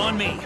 On me!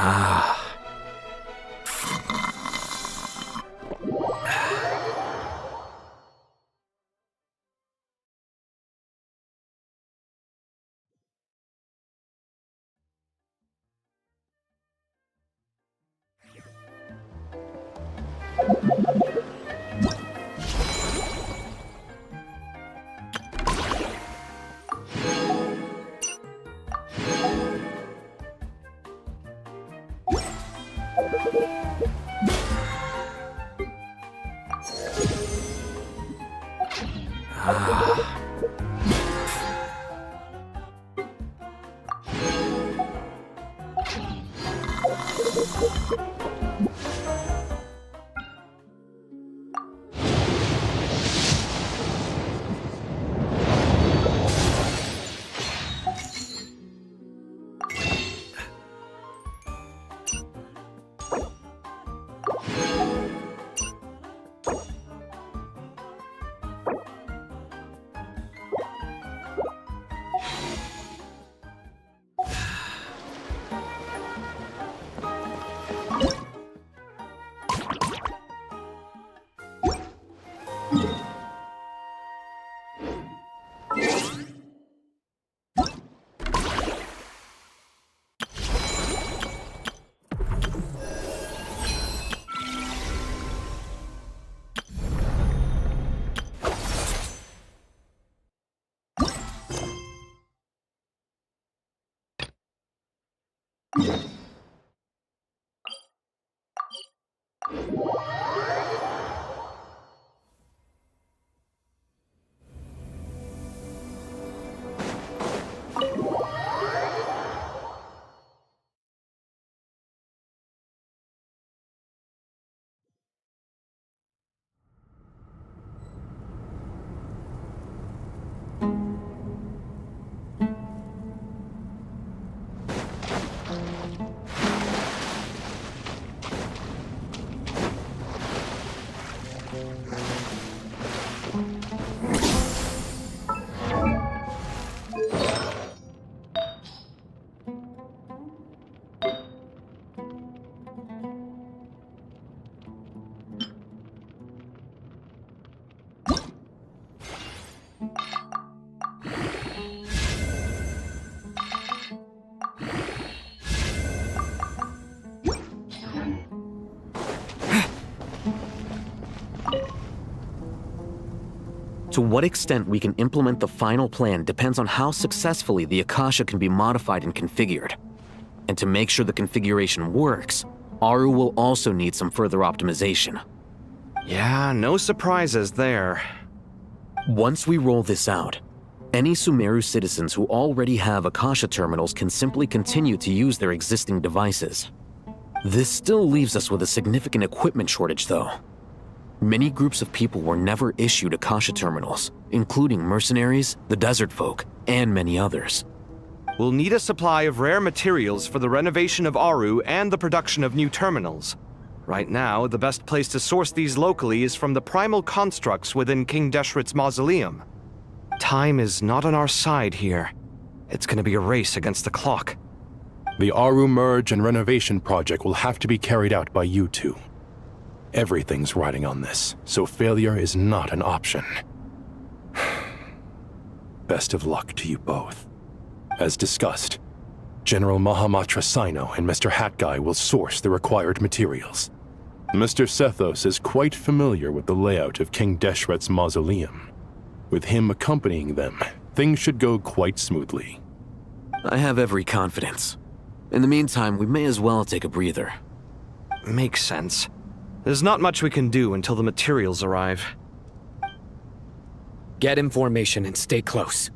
Ah. Ah. To what extent we can implement the final plan depends on how successfully the Akasha can be modified and configured. And to make sure the configuration works, Aru will also need some further optimization. Yeah, no surprises there. Once we roll this out, any Sumeru citizens who already have Akasha terminals can simply continue to use their existing devices. This still leaves us with a significant equipment shortage, though. Many groups of people were never issued Akasha terminals, including mercenaries, the desert folk, and many others. We'll need a supply of rare materials for the renovation of Aru and the production of new terminals. Right now, the best place to source these locally is from the primal constructs within King Deshret's mausoleum. Time is not on our side here. It's gonna be a race against the clock. The Aru merge and renovation project will have to be carried out by you two. Everything's riding on this, so failure is not an option. Best of luck to you both. As discussed, General Mahamatra Sino and Mr. Hat Guy will source the required materials. Mr. Sethos is quite familiar with the layout of King Deshret's mausoleum. With him accompanying them, things should go quite smoothly. I have every confidence. In the meantime, we may as well take a breather. Makes sense. There's not much we can do until the materials arrive. Get in formation and stay close.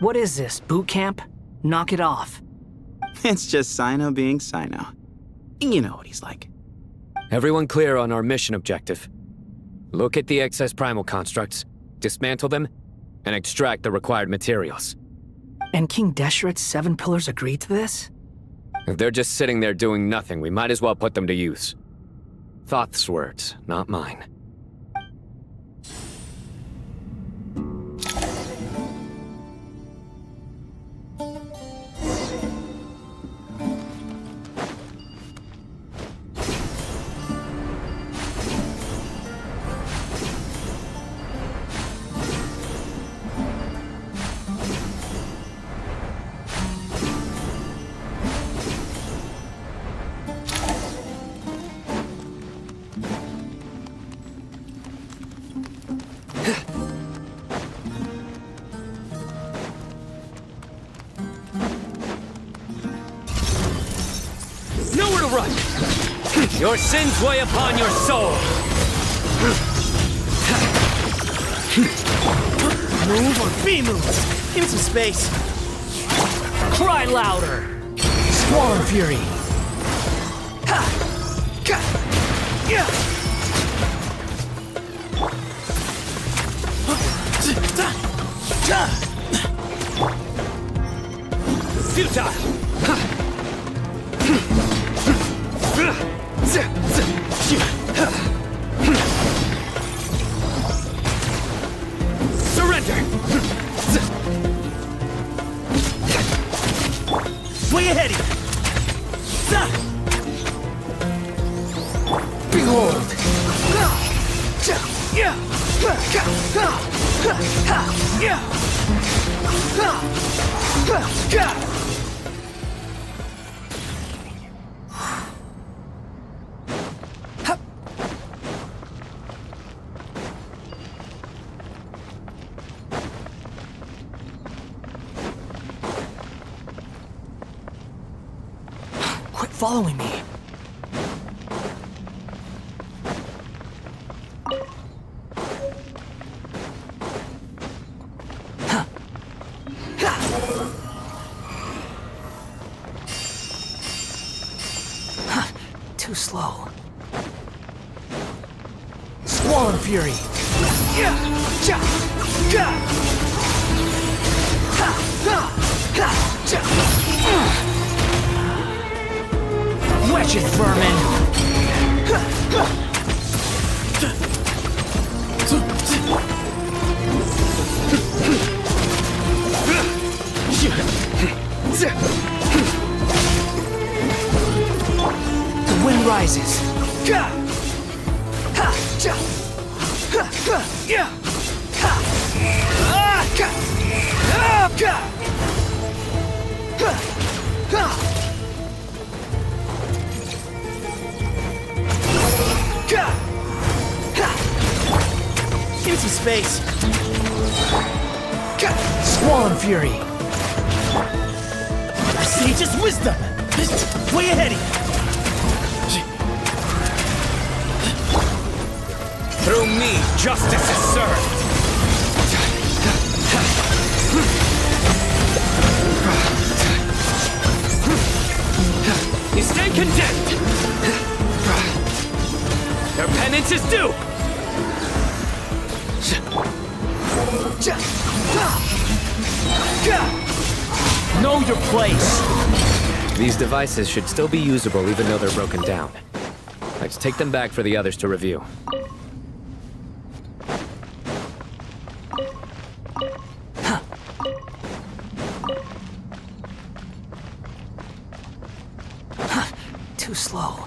What is this, boot camp? Knock it off. It's just Sino being Sino. You know what he's like. Everyone clear on our mission objective. Look at the excess primal constructs, dismantle them, and extract the required materials. And King Deshret's 7 pillars agreed to this? If they're just sitting there doing nothing, we might as well put them to use. Thoth's words, not mine. Nowhere to run! Your sins weigh upon your soul! Move or be moved! Give me some space! Cry louder! Swarm Fury! Surrender! Way ahead of you! Behold! Quit following me. Too slow. Swarm Fury! Wretched vermin! The wind rises. Give me some space. Squall and Fury. Sage's wisdom. Way ahead of you. Through me, justice is served. You stand condemned. Your penance is due. Know your place. These devices should still be usable even though they're broken down. Let's take them back for the others to review. Too slow.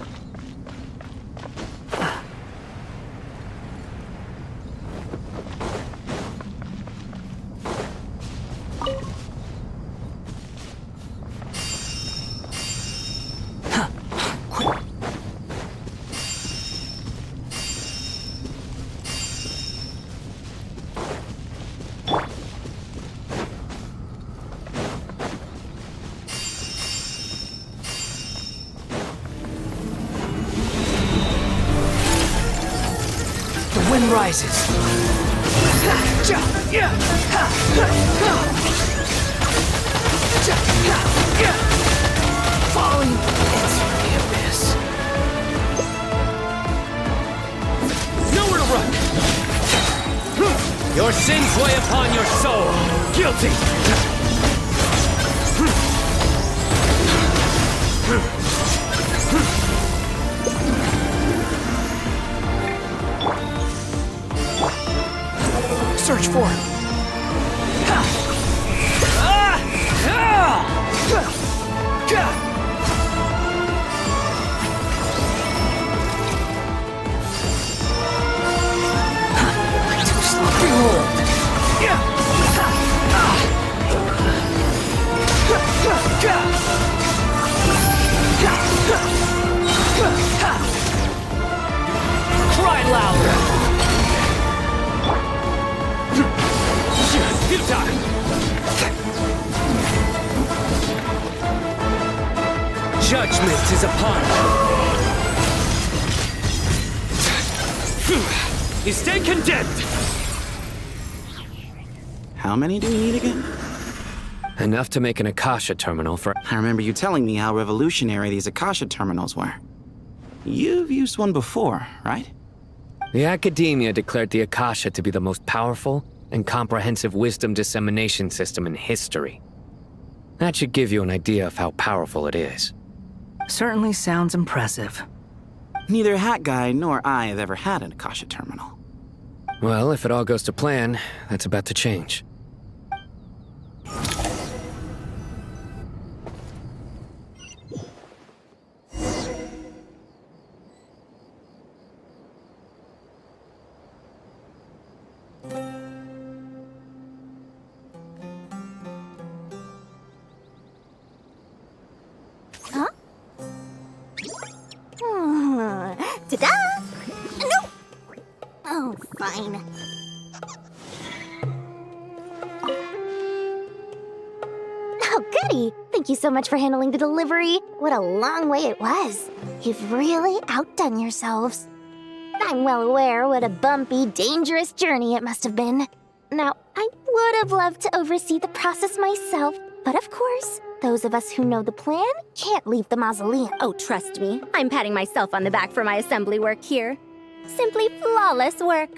Wind rises. Falling into the abyss. Nowhere to run! Your sins weigh upon your soul. Guilty! Search for him. Too slow. Behold. Cry louder. Futile! Judgment is upon you. You stand condemned! How many do we need again? Enough to make an Akasha terminal for... I remember you telling me how revolutionary these Akasha terminals were. You've used one before, right? The Academia declared the Akasha to be the most powerful and comprehensive wisdom dissemination system in history. That should give you an idea of how powerful it is. Certainly sounds impressive. Neither Hat Guy nor I have ever had an Akasha terminal. Well, if it all goes to plan, that's about to change. Ta-da! No! Oh, fine. Oh, goody! Thank you so much for handling the delivery. What a long way it was. You've really outdone yourselves. I'm well aware what a bumpy, dangerous journey it must have been. Now, I would have loved to oversee the process myself, but of course, those of us who know the plan can't leave the mausoleum. Oh, trust me, I'm patting myself on the back for my assembly work here. Simply flawless work.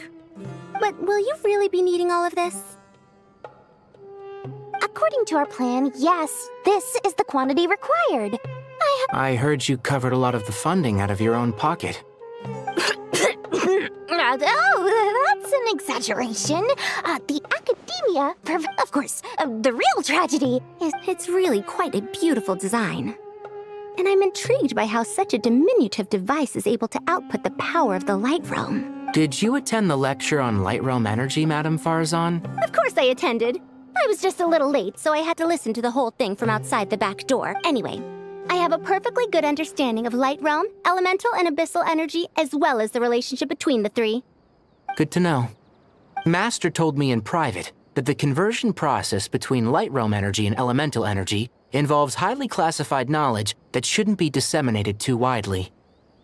But will you really be needing all of this? According to our plan, yes, this is the quantity required. I heard you covered a lot of the funding out of your own pocket. Oh, that's an exaggeration. The Academia, of course, the real tragedy is... It's really quite a beautiful design. And I'm intrigued by how such a diminutive device is able to output the power of the Light Realm. Did you attend the lecture on Light Realm energy, Madame Farzan? Of course I attended. I was just a little late, so I had to listen to the whole thing from outside the back door. Anyway, I have a perfectly good understanding of Light Realm, elemental and abyssal energy, as well as the relationship between the three. Good to know. Master told me in private that the conversion process between light realm energy and elemental energy involves highly classified knowledge that shouldn't be disseminated too widely.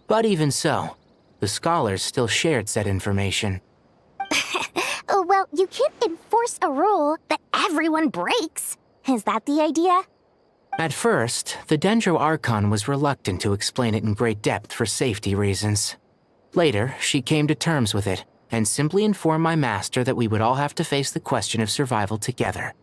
But even so, the scholars still shared said information. Well, you can't enforce a rule that everyone breaks. Is that the idea? At first, the Dendro Archon was reluctant to explain it in great depth for safety reasons. Later, she came to terms with it and simply informed my master that we would all have to face the question of survival together.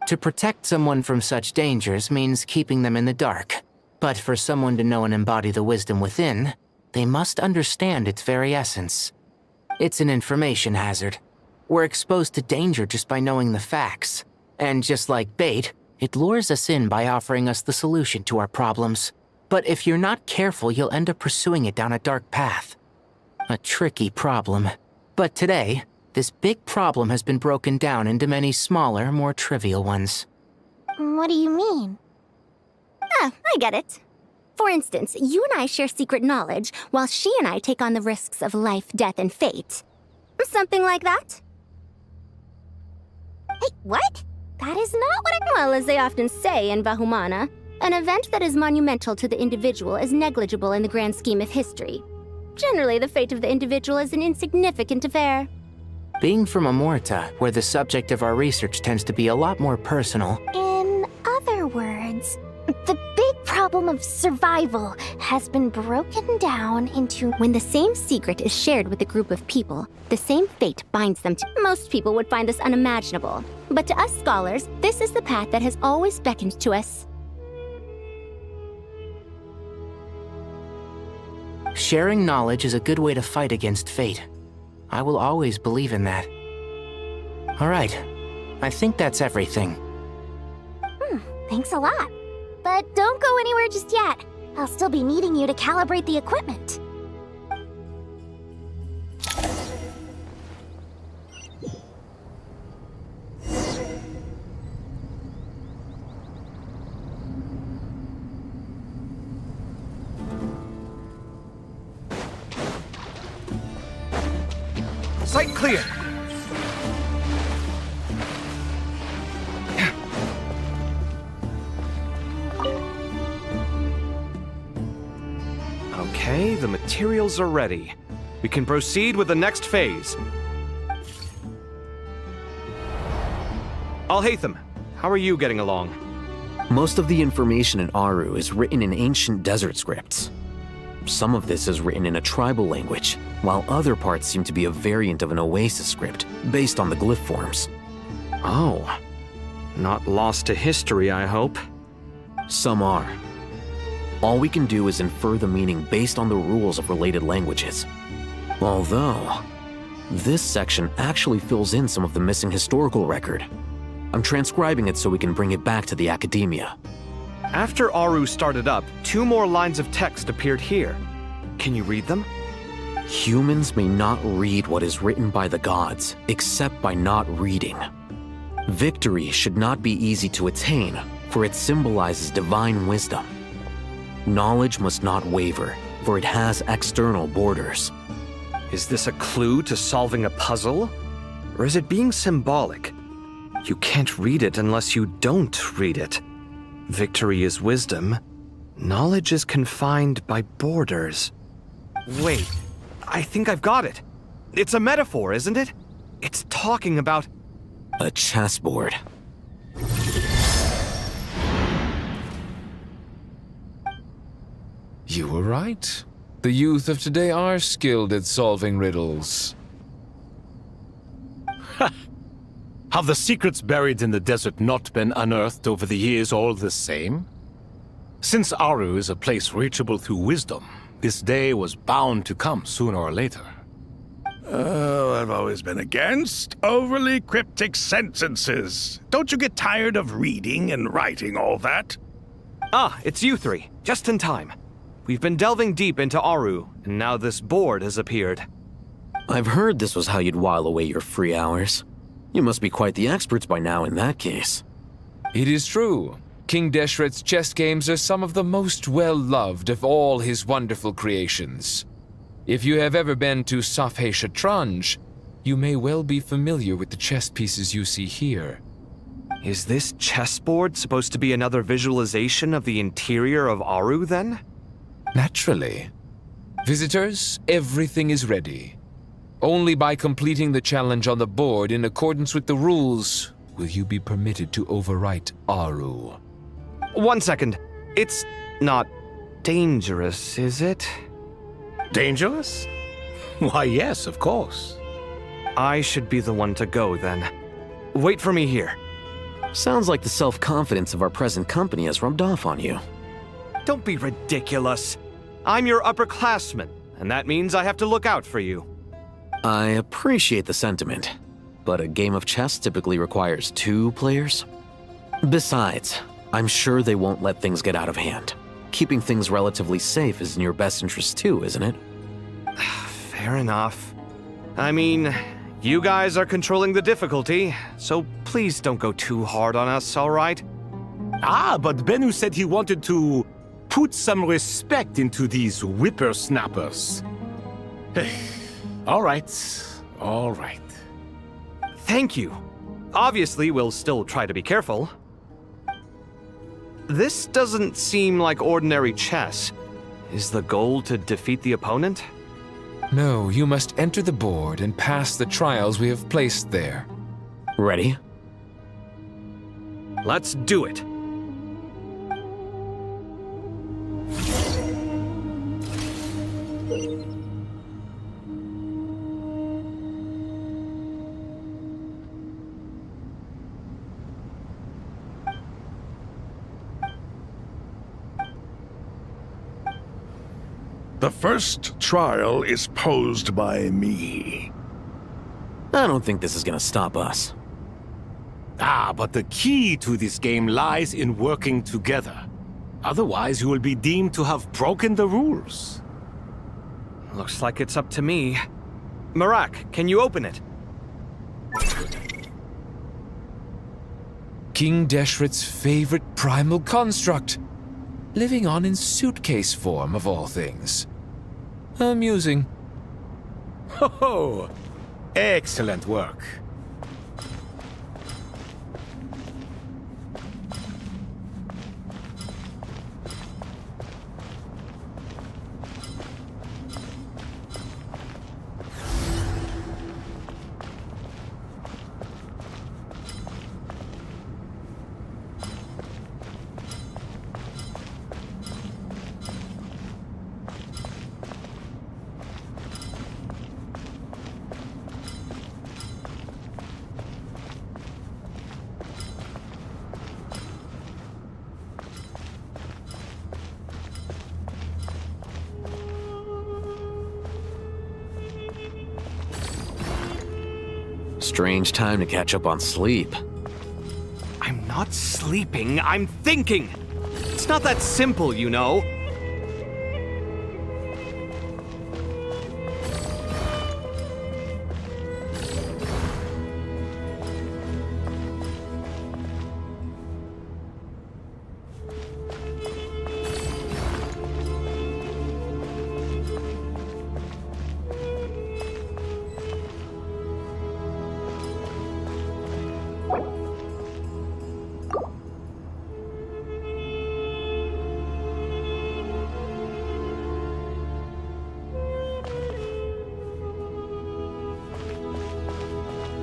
To protect someone from such dangers means keeping them in the dark, but for someone to know and embody the wisdom within, they must understand its very essence. It's an information hazard. We're exposed to danger just by knowing the facts, and just like bait, it lures us in by offering us the solution to our problems. But if you're not careful, you'll end up pursuing it down a dark path. A tricky problem. But today, this big problem has been broken down into many smaller, more trivial ones. What do you mean? Ah, I get it. For instance, you and I share secret knowledge, while she and I take on the risks of life, death, and fate. Something like that? Hey, what? That is not what well, as they often say in Vahumana, an event that is monumental to the individual is negligible in the grand scheme of history. Generally, the fate of the individual is an insignificant affair. Being from Amorta, where the subject of our research tends to be a lot more personal. In other words, the big problem of survival has been broken down into When the same secret is shared with a group of people, the same fate binds them to. Most people would find this unimaginable, but to us scholars, this is the path that has always beckoned to us. Sharing knowledge is a good way to fight against fate. I will always believe in that. All right, I think that's everything. Thanks a lot. But don't go anywhere just yet. I'll still be needing you to calibrate the equipment. Sight clear! Okay, the materials are ready. We can proceed with the next phase. Alhaitham, how are you getting along? Most of the information in Aru is written in ancient desert scripts. Some of this is written in a tribal language, while other parts seem to be a variant of an Oasis script, based on the glyph forms. Oh. Not lost to history, I hope. Some are. All we can do is infer the meaning based on the rules of related languages. Although, this section actually fills in some of the missing historical record. I'm transcribing it so we can bring it back to the academia. After Aru started up, 2 more lines of text appeared here. Can you read them? Humans may not read what is written by the gods, except by not reading. Victory should not be easy to attain, for it symbolizes divine wisdom. Knowledge must not waver, for it has external borders. Is this a clue to solving a puzzle? Or is it being symbolic? You can't read it unless you don't read it. Victory is wisdom. Knowledge is confined by borders. Wait, I think I've got it. It's a metaphor, isn't it? It's talking about... A chessboard. You were right. The youth of today are skilled at solving riddles. Have the secrets buried in the desert not been unearthed over the years all the same? Since Aru is a place reachable through wisdom, this day was bound to come sooner or later. Oh, I've always been against overly cryptic sentences. Don't you get tired of reading and writing all that? Ah, it's you 3. Just in time. We've been delving deep into Aru, and now this board has appeared. I've heard this was how you'd while away your free hours. You must be quite the experts by now in that case. It is true. King Deshret's chess games are some of the most well-loved of all his wonderful creations. If you have ever been to Safhe Shatranj, You may well be familiar with the chess pieces you see here. Is this chessboard supposed to be another visualization of the interior of Aru, then? Naturally. Visitors, everything is ready. Only by completing the challenge on the board in accordance with the rules will you be permitted to overwrite Aru. 1 second. It's not dangerous, is it? Dangerous? Why, yes, of course. I should be the one to go, then. Wait for me here. Sounds like the self-confidence of our present company has rubbed off on you. Don't be ridiculous. I'm your upperclassman, and that means I have to look out for you. I appreciate the sentiment, but a game of chess typically requires 2 players. Besides, I'm sure they won't let things get out of hand. Keeping things relatively safe is in your best interest too, isn't it? Fair enough. I mean, you guys are controlling the difficulty, so please don't go too hard on us, all right? Ah, but Bennu said he wanted to put some respect into these whippersnappers. All right, all right. Thank you. Obviously, we'll still try to be careful. This doesn't seem like ordinary chess. Is the goal to defeat the opponent? No, you must enter the board and pass the trials we have placed there. Ready? Let's do it. The first trial is posed by me. I don't think this is gonna stop us. Ah, but the key to this game lies in working together. Otherwise, you will be deemed to have broken the rules. Looks like it's up to me. Marak, can you open it? King Deshret's favorite primal construct. Living on in suitcase form, of all things. Amusing. Ho ho! Excellent work. Strange time to catch up on sleep. I'm not sleeping, I'm thinking! It's not that simple, you know.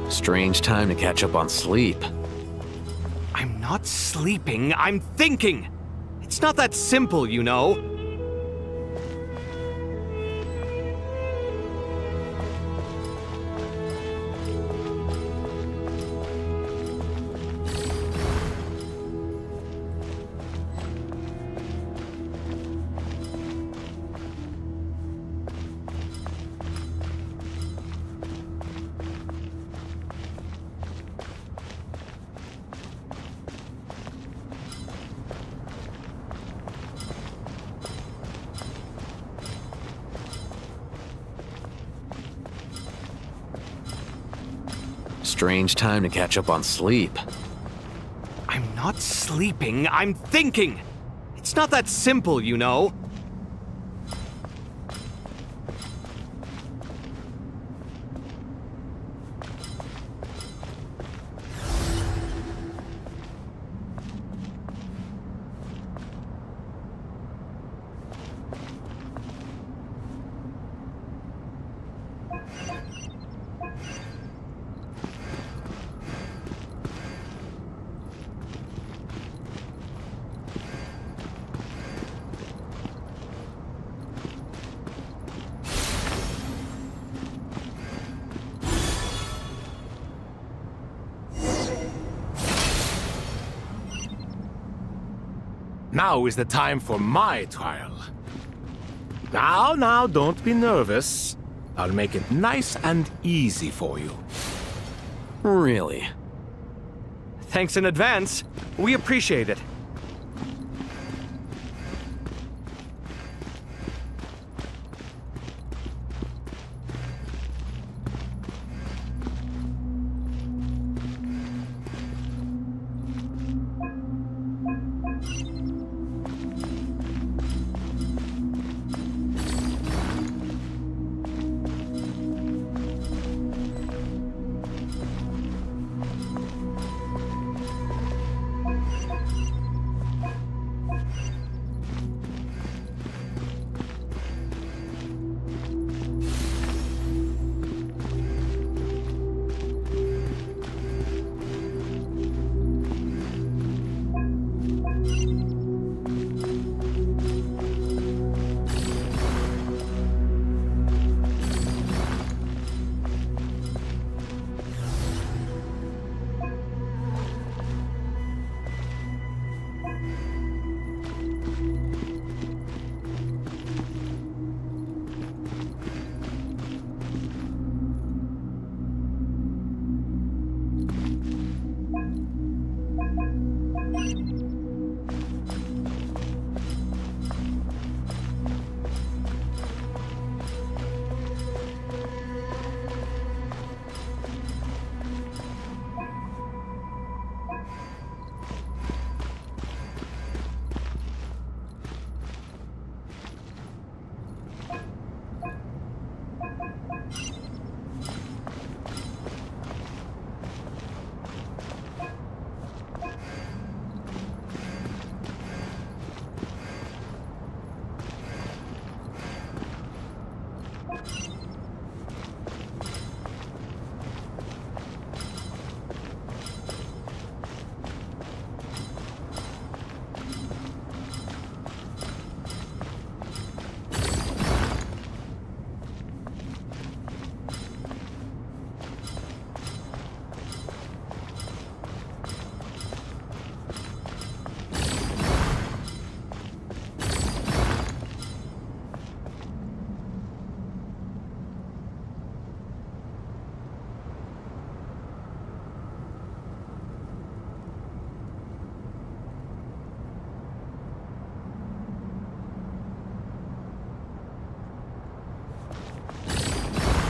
Strange time to catch up on sleep. I'm not sleeping, I'm thinking! It's not that simple, you know. Strange time to catch up on sleep. I'm not sleeping, I'm thinking! It's not that simple, you know. Now is the time for my trial. Now, don't be nervous. I'll make it nice and easy for you. Really? Thanks in advance. We appreciate it.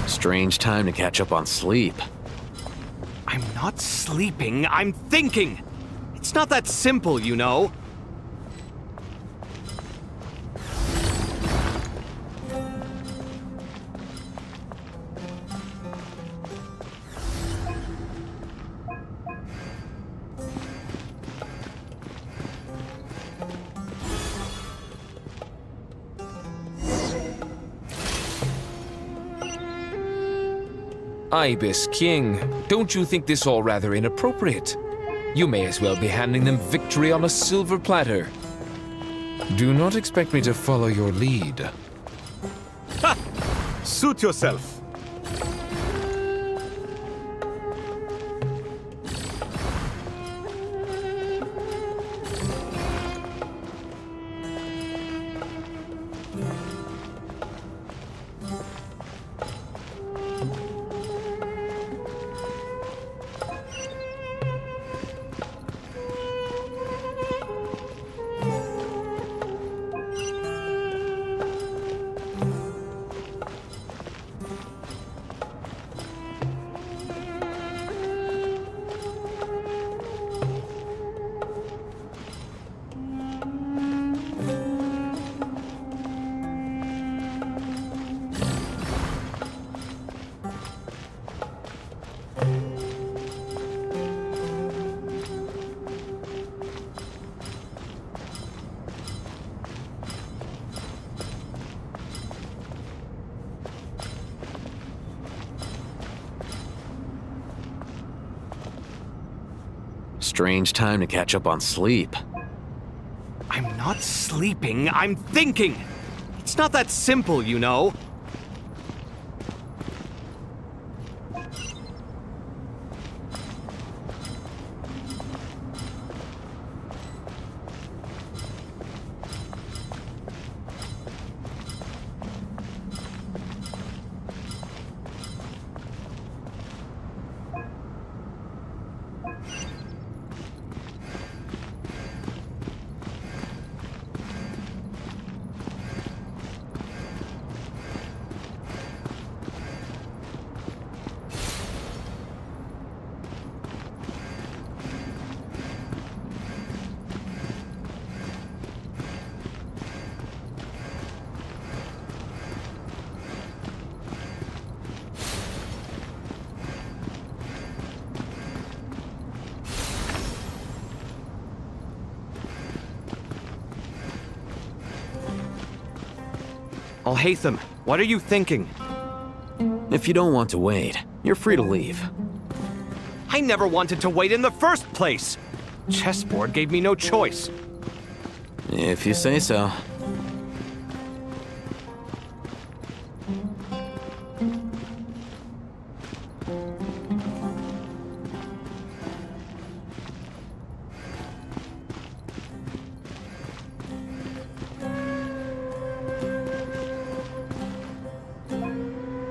Strange time to catch up on sleep. I'm not sleeping, I'm thinking! It's not that simple, you know. Ibis King, don't you think this all rather inappropriate? You may as well be handing them victory on a silver platter. Do not expect me to follow your lead. Ha! Suit yourself. Strange time to catch up on sleep. I'm not sleeping, I'm thinking! It's not that simple, you know. Alhaitham, what are you thinking? If you don't want to wait, you're free to leave. I never wanted to wait in the first place! Chessboard gave me no choice. If you say so.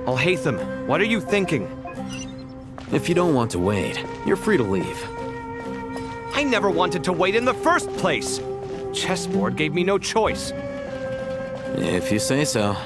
Alhaitham, what are you thinking? If you don't want to wait, you're free to leave. I never wanted to wait in the first place! Chessboard gave me no choice. If you say so.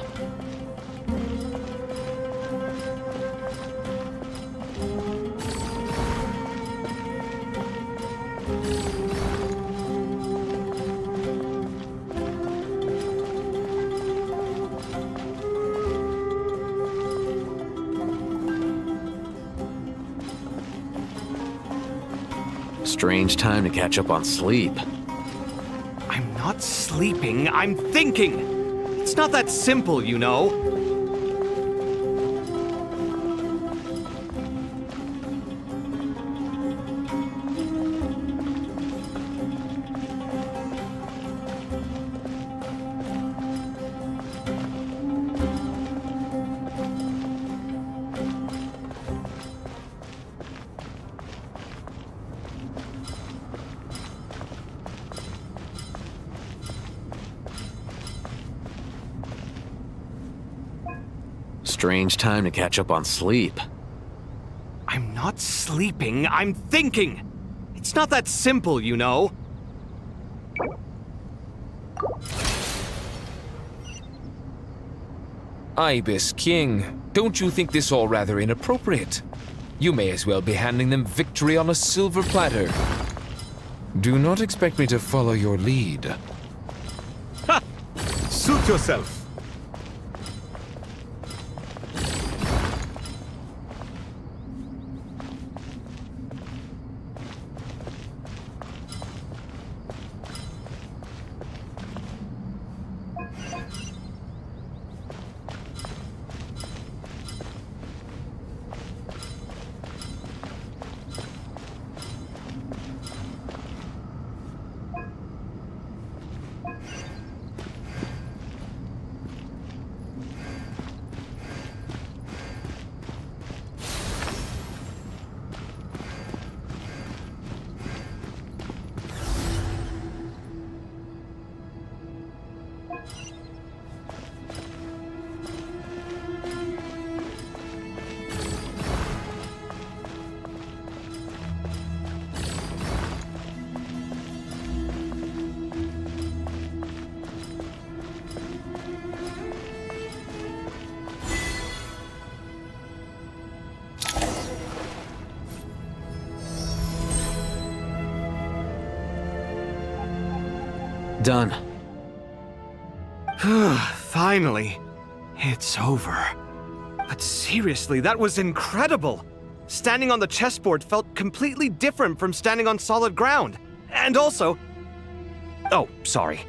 Strange time to catch up on sleep. I'm not sleeping, I'm thinking! It's not that simple, you know. Strange time to catch up on sleep. I'm not sleeping, I'm thinking! It's not that simple, you know. Ibis King, don't you think this all rather inappropriate? You may as well be handing them victory on a silver platter. Do not expect me to follow your lead. Ha! Suit yourself. Done. Finally. It's over. But seriously, that was incredible! Standing on the chessboard felt completely different from standing on solid ground. And also... Oh, sorry.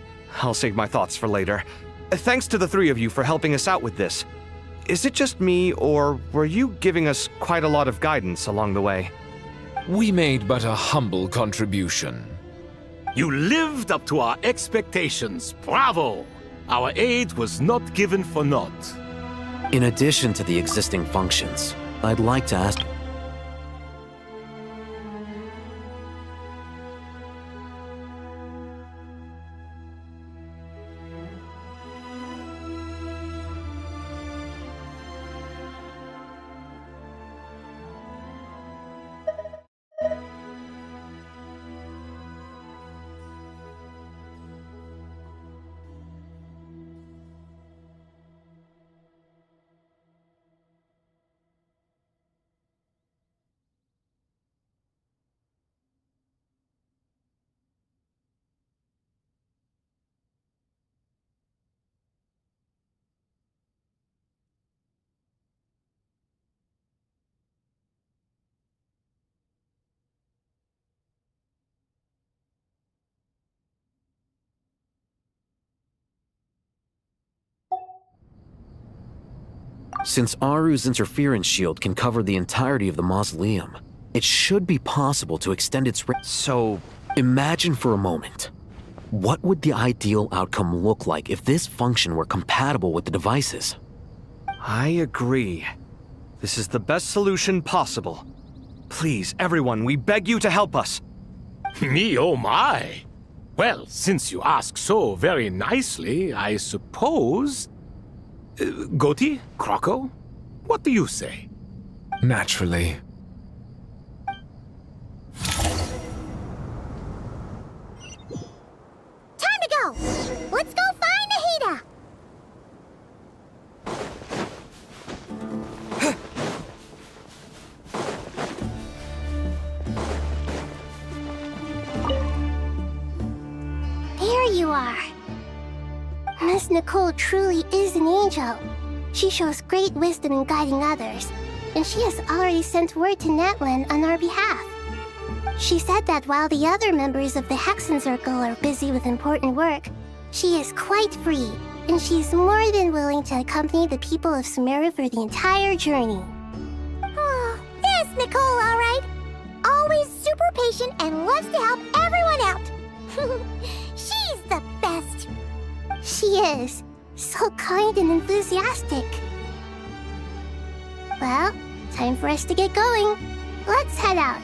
I'll save my thoughts for later. Thanks to the three of you for helping us out with this. Is it just me, or were you giving us quite a lot of guidance along the way? We made but a humble contribution. You lived up to our expectations. Bravo! Our aid was not given for naught. In addition to the existing functions, I'd like to ask... Since Aru's interference shield can cover the entirety of the mausoleum, it should be possible to extend its range. So, imagine for a moment. What would the ideal outcome look like if this function were compatible with the devices? I agree. This is the best solution possible. Please, everyone, we beg you to help us. Me, oh my! Well, since you ask so very nicely, I suppose... Goti? Croco? What do you say? Naturally. Time to go! Let's go find Nahida! There you are. Miss Nicole truly is an angel. She shows great wisdom in guiding others, and she has already sent word to Natlan on our behalf. She said that while the other members of the Hexen Circle are busy with important work, she is quite free, and she's more than willing to accompany the people of Sumeru for the entire journey. Oh, there's Nicole, all right. Always super patient and loves to help everyone out. She's the best. She is. So kind and enthusiastic. Well, time for us to get going. Let's head out.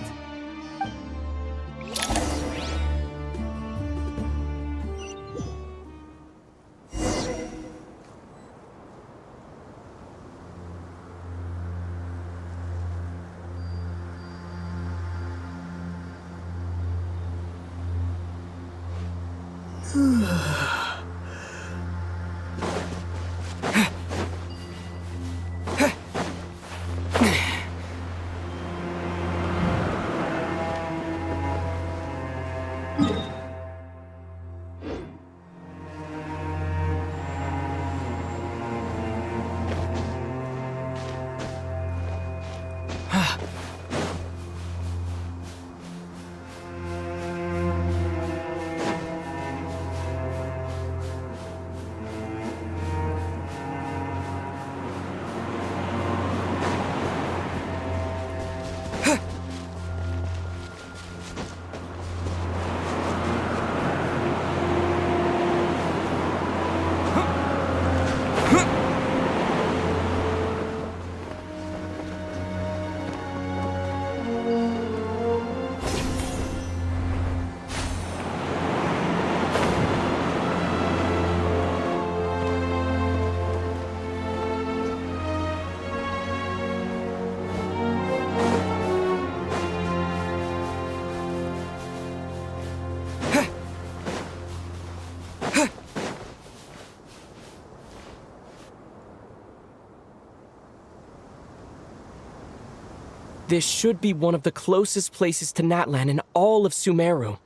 This should be one of the closest places to Natlan in all of Sumeru.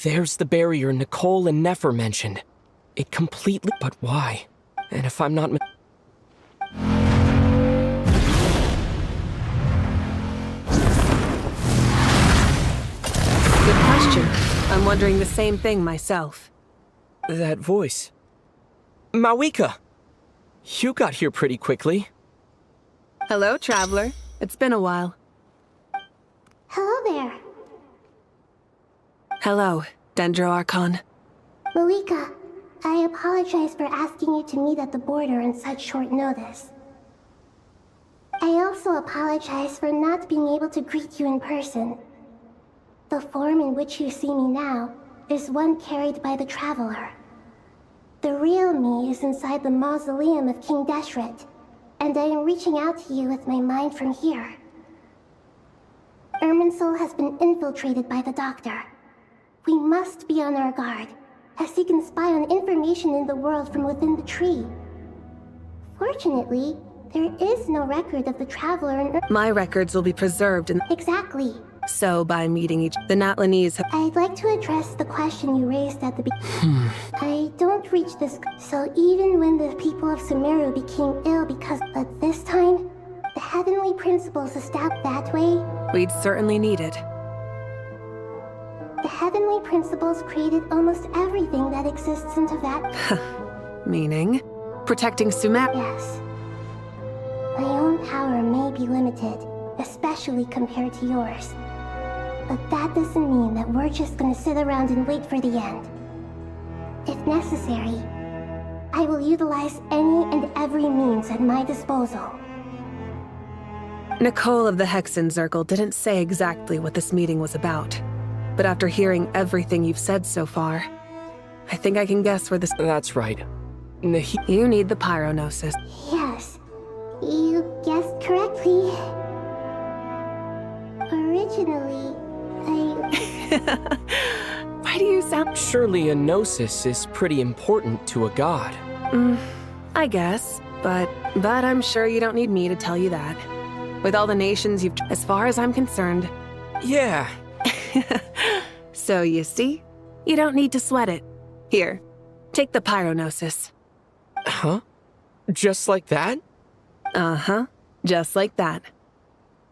There's the barrier Nicole and Nefer mentioned. It completely... But why? And if I'm not... Good question. I'm wondering the same thing myself. That voice. Mawika! You got here pretty quickly. Hello, traveler. It's been a while. Hello there. Hello, Dendro Archon. Malika, I apologize for asking you to meet at the border on such short notice. I also apologize for not being able to greet you in person. The form in which you see me now is one carried by the traveler. The real me is inside the mausoleum of King Deshret, and I am reaching out to you with my mind from here. Irminsul has been infiltrated by the Doctor. We must be on our guard, as he can spy on information in the world from within the tree. Fortunately, there is no record of the Traveler in My records will be preserved in... Exactly. So, by meeting the Natlanese have... I'd like to address the question you raised at the beginning. I don't reach this... So even when the people of Sumeru became ill because... But this time, the heavenly principles established that way... We'd certainly need it. The heavenly principles created almost everything that exists in Teyvat. Meaning? Protecting Sumer? Yes. My own power may be limited, especially compared to yours. But that doesn't mean that we're just gonna sit around and wait for the end. If necessary, I will utilize any and every means at my disposal. Nicole of the Hexen Circle didn't say exactly what this meeting was about. But after hearing everything you've said so far, I think I can guess where this— That's right. You need the Pyronosis. Yes, you guessed correctly. Originally, Why do you sound— Surely a gnosis is pretty important to a god. I guess, but I'm sure you don't need me to tell you that. With all the nations you've— As far as I'm concerned. Yeah. So you see, you don't need to sweat it. Here, take the Pyronosis. Huh? Just like that? Uh-huh, just like that.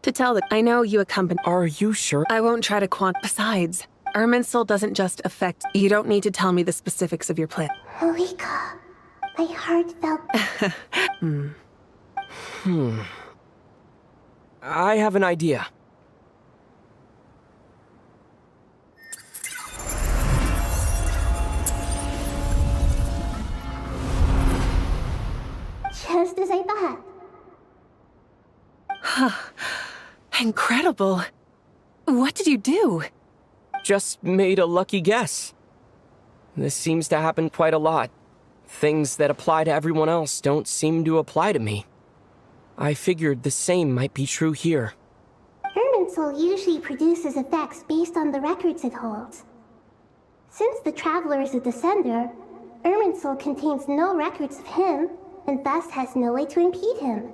To tell that I know you accompany— Are you sure? I won't try to Besides, Irminsul doesn't just affect— You don't need to tell me the specifics of your plan. Malika, my heart felt— I have an idea. Just as I thought. Incredible. What did you do? Just made a lucky guess. This seems to happen quite a lot. Things that apply to everyone else don't seem to apply to me. I figured the same might be true here. Irminsul usually produces effects based on the records it holds. Since the Traveler is a descender, Irminsul contains no records of him, and thus has no way to impede him.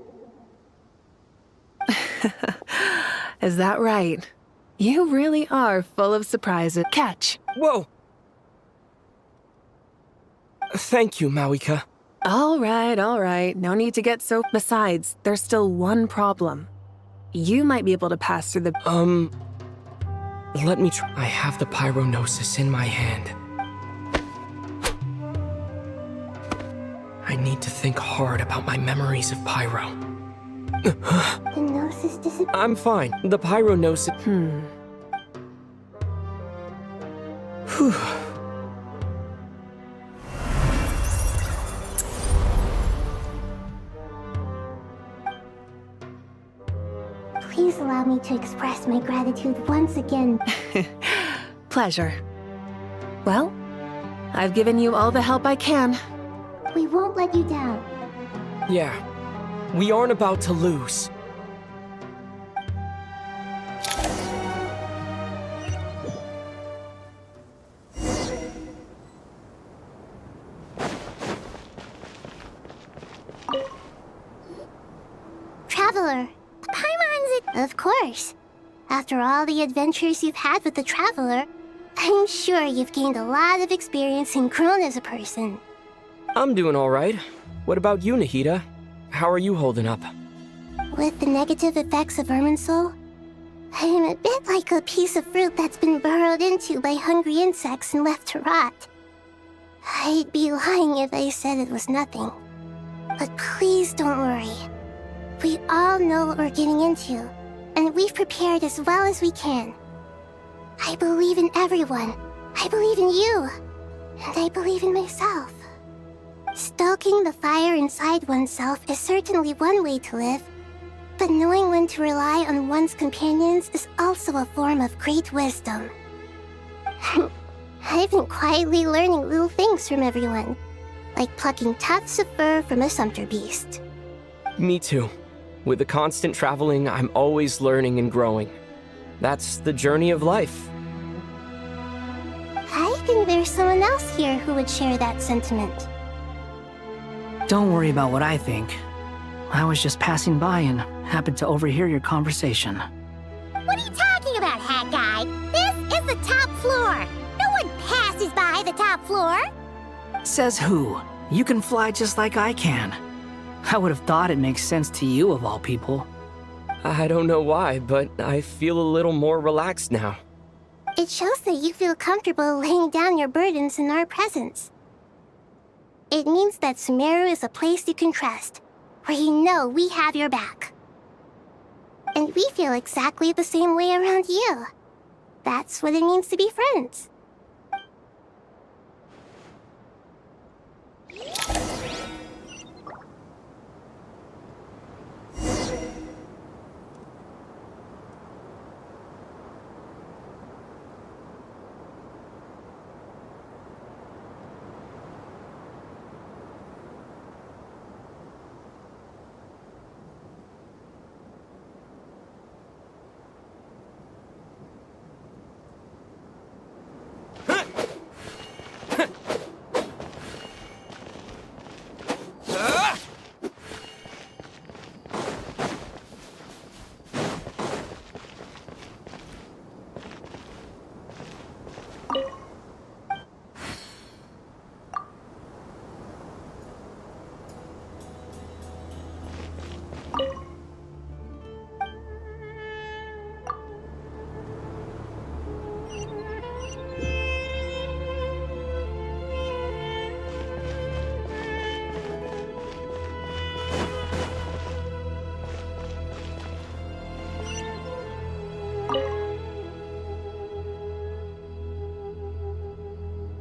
Is that right? You really are full of surprises. Catch. Whoa! Thank you, Mawika. All right. No need to get so— Besides, there's still one problem. You might be able to pass through the— Let me try. I have the Pyronosis in my hand. I need to think hard about my memories of Pyro. The Gnosis disappeared. I'm fine. The Pyronosis— Whew. Please allow me to express my gratitude once again. Pleasure. Well, I've given you all the help I can. We won't let you down. Yeah. We aren't about to lose. Traveler. Paimon's it. Of course. After all the adventures you've had with the Traveler, I'm sure you've gained a lot of experience and grown as a person. I'm doing all right. What about you, Nahida? How are you holding up? With the negative effects of Irminsul, I am a bit like a piece of fruit that's been burrowed into by hungry insects and left to rot. I'd be lying if I said it was nothing. But please don't worry. We all know what we're getting into, and we've prepared as well as we can. I believe in everyone. I believe in you. And I believe in myself. Stoking the fire inside oneself is certainly one way to live, but knowing when to rely on one's companions is also a form of great wisdom. I've been quietly learning little things from everyone, like plucking tufts of fur from a sumpter beast. Me too. With the constant traveling, I'm always learning and growing. That's the journey of life. I think there's someone else here who would share that sentiment. Don't worry about what I think. I was just passing by and happened to overhear your conversation. What are you talking about, Hat Guy? This is the top floor. No one passes by the top floor. Says who? You can fly just like I can. I would have thought it makes sense to you of all people. I don't know why, but I feel a little more relaxed now. It shows that you feel comfortable laying down your burdens in our presence. It means that Sumeru is a place you can trust, where you know we have your back. And we feel exactly the same way around you. That's what it means to be friends.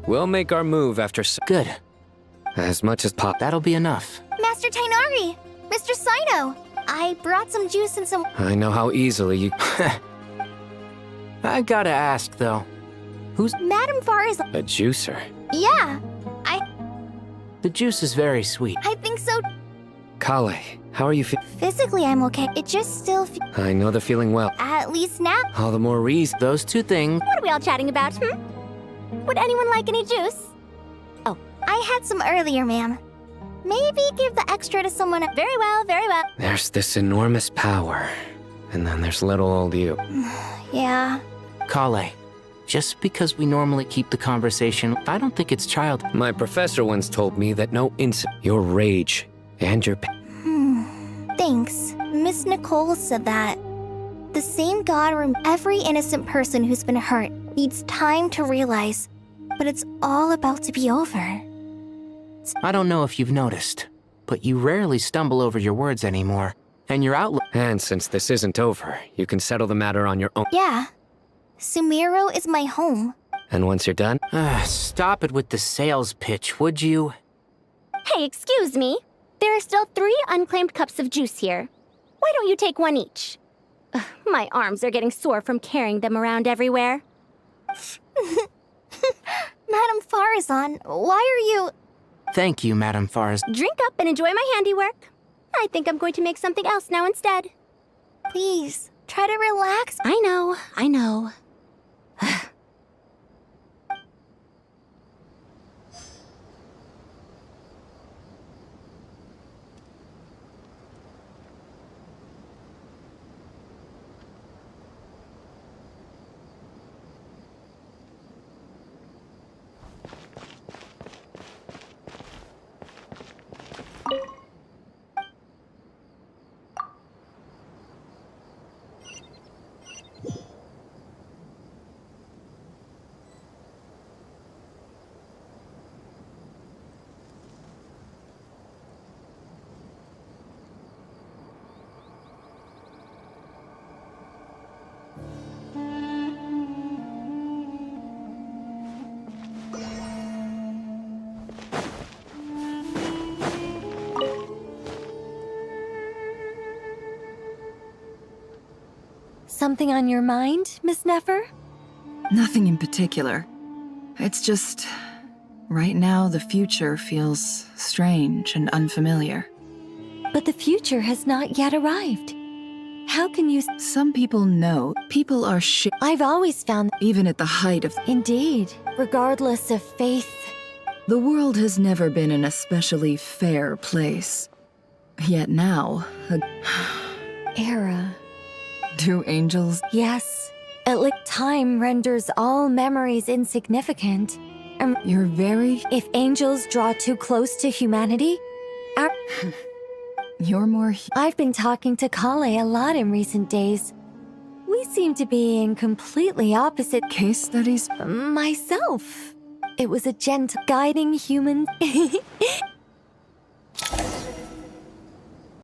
We'll make our move after Good. as much as pop. That'll be enough. Master Tainari! Mr. Sino! I brought some juice and some— I know how easily you. I gotta ask, though. Who's Madame Farr is— A juicer. Yeah, The juice is very sweet. I think so. Kale, how are you Physically, I'm okay. It just still I know the feeling well. at least now. All the more reason. Those two things. What are we all chatting about, Would anyone like any juice? Oh, I had some earlier, ma'am. Maybe give the extra to someone— Very well, very well. There's this enormous power. And then there's little old you. Yeah. Kale, just because we normally keep the conversation, I don't think it's child. My professor once told me that no your rage and your Thanks. Miss Nicole said that. The same God every innocent person who's been hurt needs time to realize, but it's all about to be over. I don't know if you've noticed, but you rarely stumble over your words anymore, and your outlook. And since this isn't over, you can settle the matter on your own. Yeah. Sumeru is my home. And once you're done, Stop it with the sales pitch, would you? Hey, excuse me. There are still 3 unclaimed cups of juice here. Why don't you take one each? Ugh, my arms are getting sore from carrying them around everywhere. Madame Farazan, why are you— Thank you, Madame Fars. Drink up and enjoy my handiwork. I think I'm going to make something else now instead. Please, try to relax. I know. Something on your mind, Miss Nefer? Nothing in particular. It's just, right now the future feels strange and unfamiliar. But the future has not yet arrived. How can you— Some people know. People are I've always found— Even at the height of— Indeed, regardless of faith. The world has never been an especially fair place. Yet now, Era. Do angels— Yes. At like time renders all memories insignificant. You're very— If angels draw too close to humanity, You're more— I've been talking to Kale a lot in recent days. We seem to be in completely opposite— Case studies? Myself. It was a gentle guiding human.